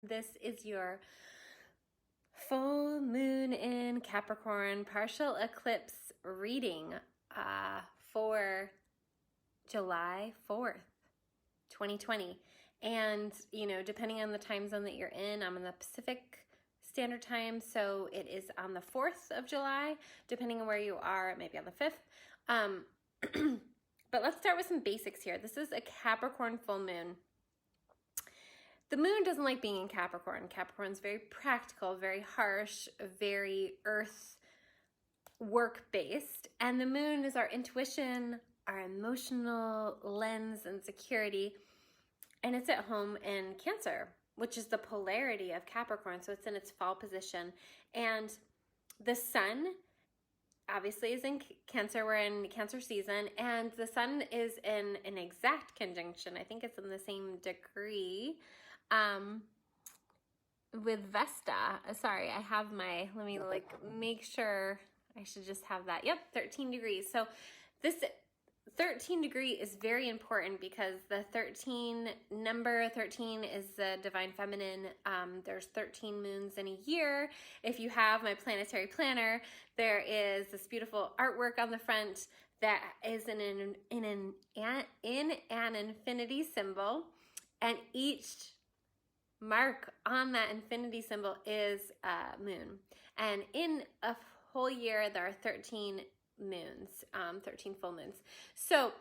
This is your full moon in Capricorn partial eclipse reading for July 4th, 2020. And, depending on the time zone that you're in, I'm in the Pacific Standard Time, so it is on the 4th of July. Depending on where you are, it may be on the 5th. But let's start with some basics here. This is a Capricorn full moon. The moon doesn't like being in Capricorn. Capricorn's very practical, very harsh, very earth work-based. And the moon is our intuition, our emotional lens and security. And it's at home in Cancer, which is the polarity of Capricorn. So it's in its fall position. And the sun obviously is in Cancer. We're in Cancer season. And the sun is in an exact conjunction. I think it's in the same degree with Vesta. Sorry, I have my, let me make sure. I should just have that. Yep, 13 degrees. So this 13 degree is very important because the number 13 is the divine feminine. There's 13 moons in a year. If you have my planetary planner, there is this beautiful artwork on the front that is in an infinity symbol, and each mark on that infinity symbol is a moon. And in a whole year, there are 13 moons, 13 full moons. So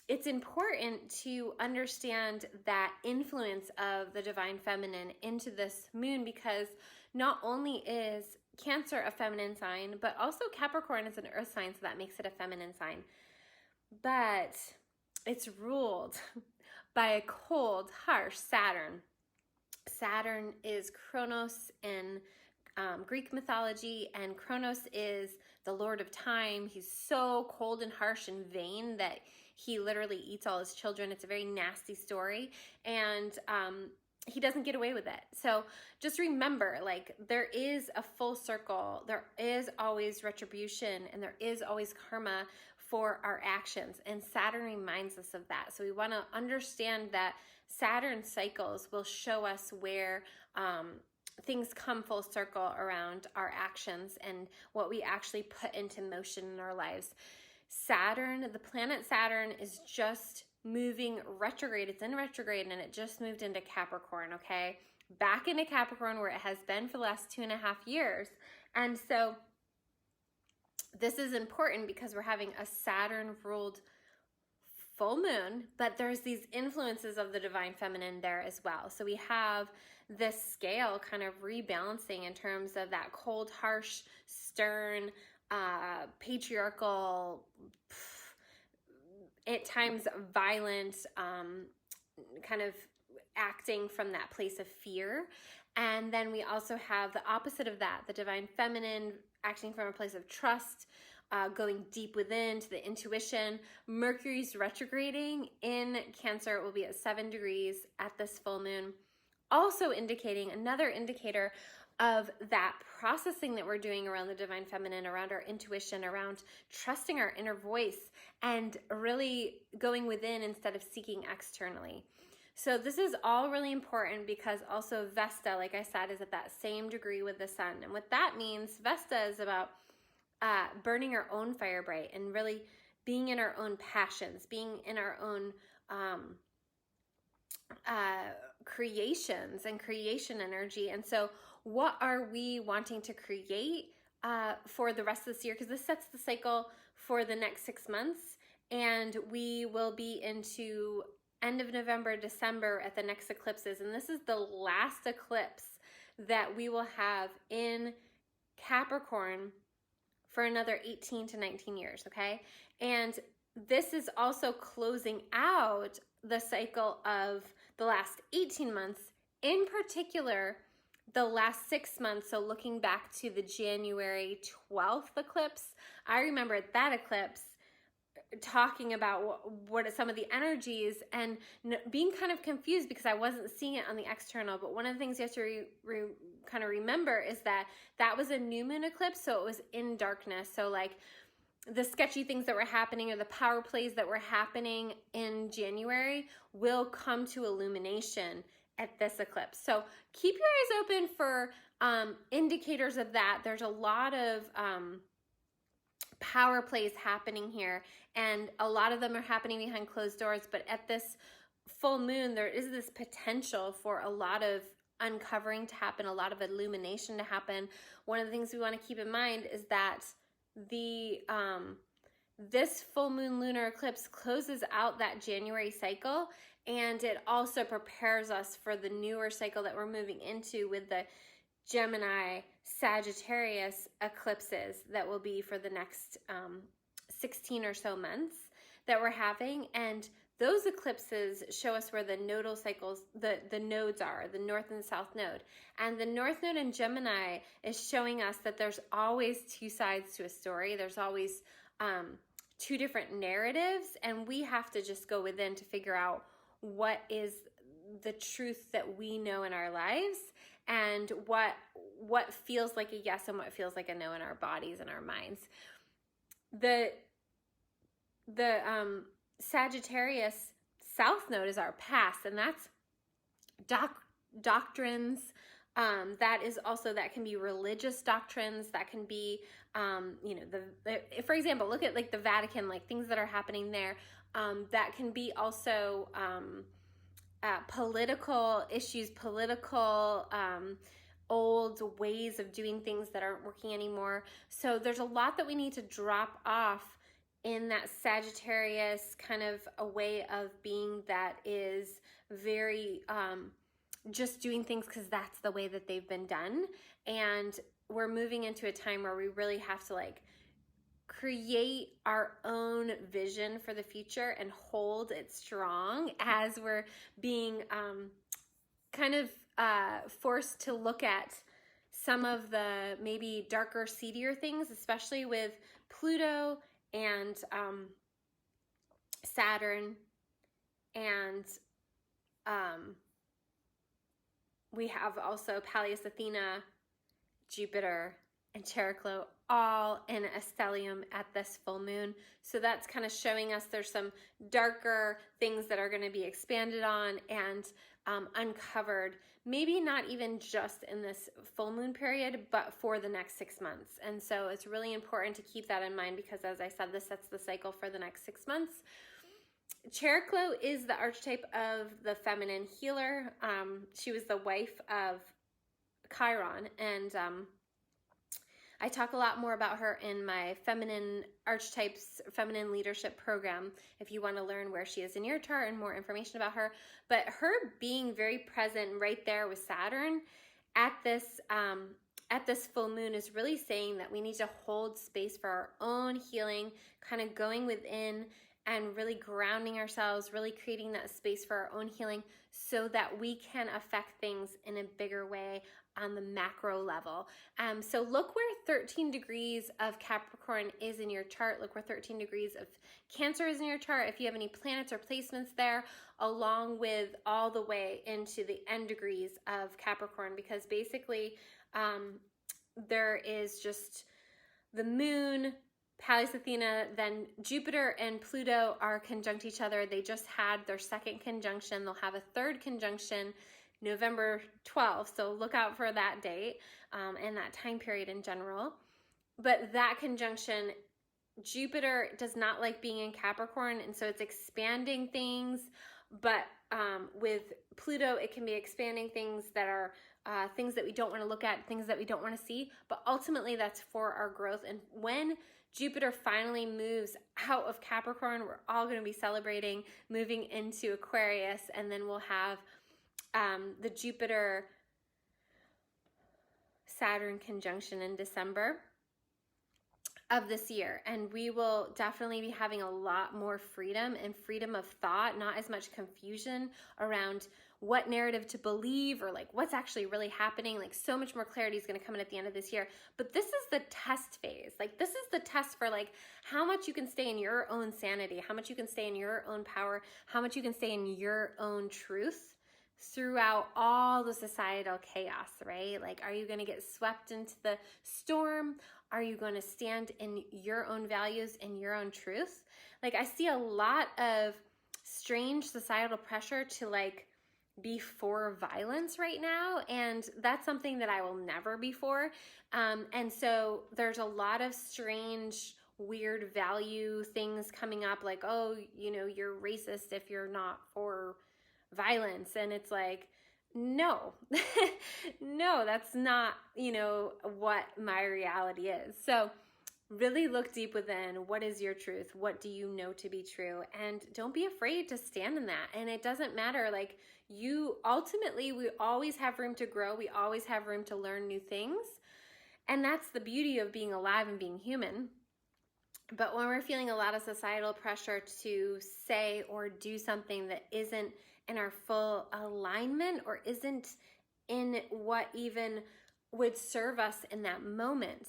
it's important to understand that influence of the divine feminine into this moon, because not only is Cancer a feminine sign, but also Capricorn is an earth sign, so that makes it a feminine sign. But it's ruled by a cold, harsh Saturn. Saturn is Kronos in Greek mythology, and Kronos is the lord of time. He's so cold and harsh and vain that he literally eats all his children. It's a very nasty story, and he doesn't get away with it. So just remember, there is a full circle. There is always retribution, and there is always karma for our actions. And Saturn reminds us of that. So we want to understand that Saturn cycles will show us where things come full circle around our actions and what we actually put into motion in our lives. Saturn, the planet Saturn, is just moving retrograde. It's in retrograde, and it just moved into Capricorn, okay? Back into Capricorn, where it has been for the last 2.5 years. And so this is important because we're having a Saturn-ruled full moon, but there's these influences of the divine feminine there as well. So we have this scale kind of rebalancing in terms of that cold, harsh, stern, patriarchal, at times violent, kind of acting from that place of fear. And then we also have the opposite of that, the divine feminine acting from a place of trust, going deep within to the intuition. Mercury's retrograding in Cancer. It will be at 7 degrees at this full moon. Also indicating, another indicator of that processing that we're doing around the divine feminine, around our intuition, around trusting our inner voice, and really going within instead of seeking externally. So this is all really important because also Vesta, like I said, is at that same degree with the sun. And what that means, Vesta is about burning our own fire bright and really being in our own passions, being in our own creations and creation energy. And so what are we wanting to create for the rest of this year? Because this sets the cycle for the next 6 months, and we will be into end of November, December at the next eclipses. And this is the last eclipse that we will have in Capricorn for another 18 to 19 years, okay? And this is also closing out the cycle of the last 18 months, in particular, the last 6 months. So looking back to the January 12th eclipse, I remember that eclipse talking about what are some of the energies and being kind of confused because I wasn't seeing it on the external. But one of the things you have to kind of remember is that that was a new moon eclipse, so it was in darkness. So like the sketchy things that were happening or the power plays that were happening in January will come to illumination at this eclipse. So keep your eyes open for indicators of that. There's a lot of power plays happening here, and a lot of them are happening behind closed doors, but at this full moon, there is this potential for a lot of uncovering to happen, a lot of illumination to happen. One of the things we want to keep in mind is that the this full moon lunar eclipse closes out that January cycle, and it also prepares us for the newer cycle that we're moving into with the Gemini Sagittarius eclipses that will be for the next 16 or so months that we're having. And those eclipses show us where the nodal cycles, the nodes are, the north and south node. And the north node in Gemini is showing us that there's always two sides to a story. There's always two different narratives, and we have to just go within to figure out what is the truth that we know in our lives, and what feels like a yes and what feels like a no in our bodies and our minds. The Sagittarius south node is our past, and that's doctrines. That is also, that can be religious doctrines, that can be you know, for example, look at like the Vatican, like things that are happening there. That can be also political issues, political old ways of doing things that aren't working anymore. So there's a lot that we need to drop off in that Sagittarius kind of a way of being that is very just doing things because that's the way that they've been done. And we're moving into a time where we really have to like create our own vision for the future and hold it strong as we're being kind of forced to look at some of the maybe darker, seedier things, especially with Pluto and Saturn, and we have also Pallas Athena, Jupiter, and Chariklo all in a stellium at this full moon. So that's kind of showing us there's some darker things that are going to be expanded on and uncovered, maybe not even just in this full moon period, but for the next 6 months. And so it's really important to keep that in mind because, as I said, this sets the cycle for the next 6 months. Chariklo is the archetype of the feminine healer. She was the wife of Chiron, and I talk a lot more about her in my feminine archetypes, feminine leadership program, if you want to learn where she is in your chart and more information about her. But her being very present right there with Saturn at this full moon is really saying that we need to hold space for our own healing, kind of going within and really grounding ourselves, really creating that space for our own healing so that we can affect things in a bigger way on the macro level. So look where 13 degrees of Capricorn is in your chart. Look where 13 degrees of Cancer is in your chart. If you have any planets or placements there, along with all the way into the end degrees of Capricorn, because basically there is just the moon, Pallas Athena, then Jupiter and Pluto are conjunct each other. They just had their second conjunction. They'll have a third conjunction November 12th, so look out for that date and that time period in general. But that conjunction, Jupiter does not like being in Capricorn, and so it's expanding things, but with Pluto, it can be expanding things that are things that we don't want to look at, things that we don't want to see, but ultimately that's for our growth. And when Jupiter finally moves out of Capricorn, we're all going to be celebrating moving into Aquarius, and then we'll have the Jupiter-Saturn conjunction in December of this year. And we will definitely be having a lot more freedom and freedom of thought, not as much confusion around what narrative to believe or like what's actually really happening. Like so much more clarity is going to come in at the end of this year. But this is the test phase. Like this is the test for like how much you can stay in your own sanity, how much you can stay in your own power, how much you can stay in your own truth throughout all the societal chaos, right? Like, are you going to get swept into the storm? Are you going to stand in your own values and your own truth? Like, I see a lot of strange societal pressure to like be for violence right now, and that's something that I will never be for. And so there's a lot of strange, weird value things coming up, like, oh, you know, you're racist if you're not for violence. And it's like, no, no, that's not, you know, what my reality is. So really look deep within. What is your truth? What do you know to be true? And don't be afraid to stand in that. And it doesn't matter, like, you ultimately, we always have room to grow. We always have room to learn new things. And that's the beauty of being alive and being human. But when we're feeling a lot of societal pressure to say or do something that isn't in our full alignment or isn't in what even would serve us in that moment,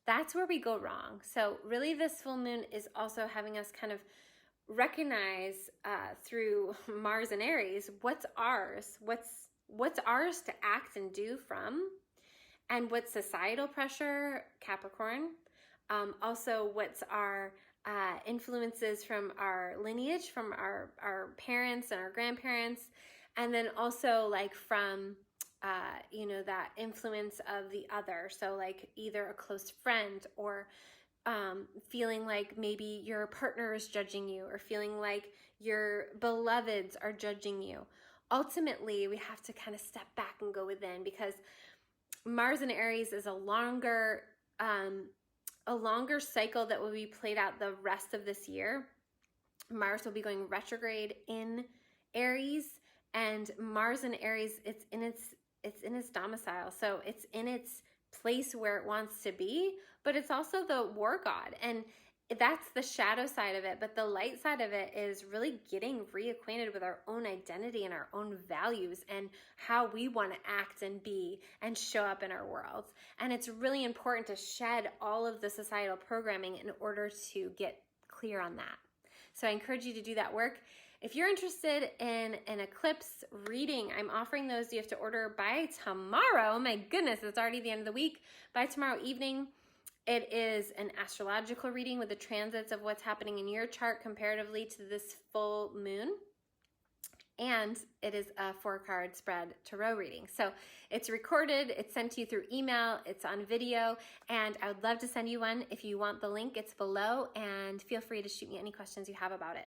that's where we go wrong. So really, this full moon is also having us kind of recognize through Mars and Aries what's ours, what's ours to act and do from, and what's societal pressure, Capricorn. Also, what's our influences from our lineage, from our parents and our grandparents, and then also like from you know, that influence of the other. So like either a close friend, or feeling like maybe your partner is judging you, or feeling like your beloveds are judging you. Ultimately, we have to kind of step back and go within, because Mars in Aries is a longer cycle that will be played out the rest of this year. Mars will be going retrograde in Aries, and Mars in Aries, it's in its domicile. So it's in its place where it wants to be, but it's also the war god. And that's the shadow side of it. But the light side of it is really getting reacquainted with our own identity and our own values and how we want to act and be and show up in our world. And it's really important to shed all of the societal programming in order to get clear on that. So I encourage you to do that work. If you're interested in an eclipse reading, I'm offering those. You have to order by tomorrow. Oh my goodness, it's already the end of the week. By tomorrow evening. It is an astrological reading with the transits of what's happening in your chart comparatively to this full moon. And it is a 4-card spread tarot reading. So it's recorded, it's sent to you through email, it's on video, and I would love to send you one. If you want the link, it's below, and feel free to shoot me any questions you have about it.